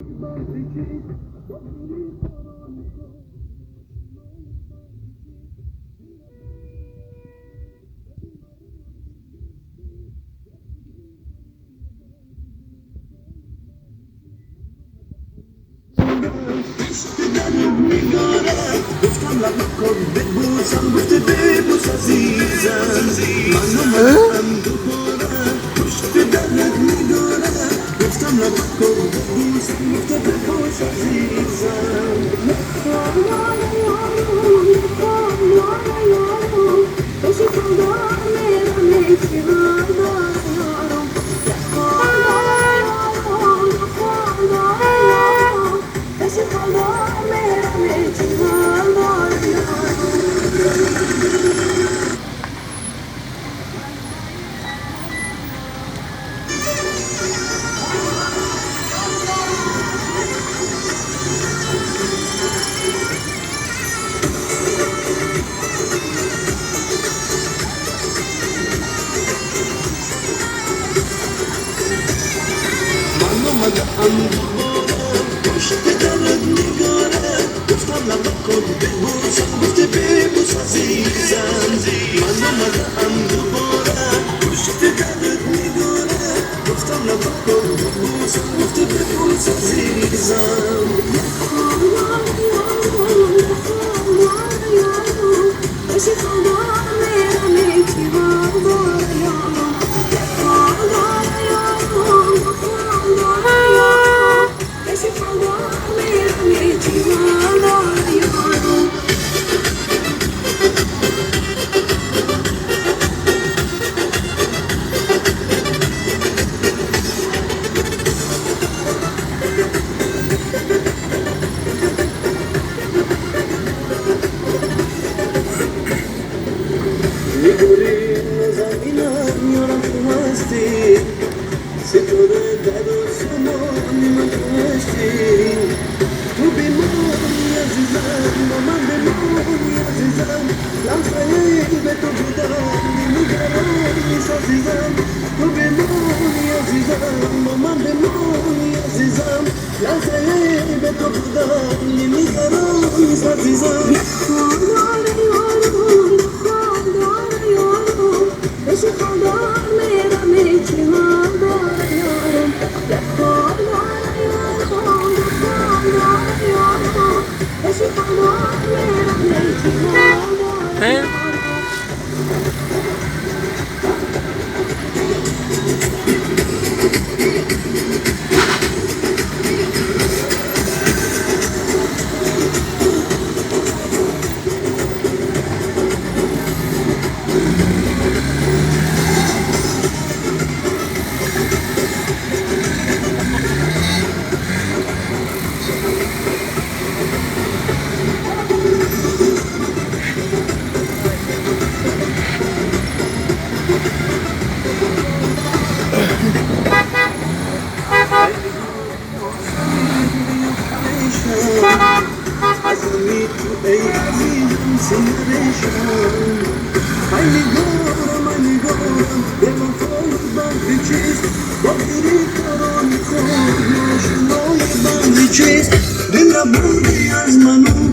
گفتم لب کن ببوسم گفته ببوس عزیزم منو دوباره پشت درت میدارم گفتم لب کن ببوسم گفته ببوس عزیزم پشت درت نگاره گفتم لب کن ببوسم گفته ببوس عزیزم من آمدم دوباره پشت درت نگاره گفتم لب کن ببوسم گفته ببوس عزیزم ستاره در آسمان من هستی تو بمانی عزیزم با من بمانی عزیزم لمسه به تو بودم نمیگرانی عزیزم تو بمانی عزیزم با من بمانی عزیزم لمسه به تو بودم نمیگرانی عزیزم عزمی تو ای عزیزم سیرشم من نگارم به وفای بندی چیست با دیری کاران خود ناشنای بندی چیست دل نبودی از منو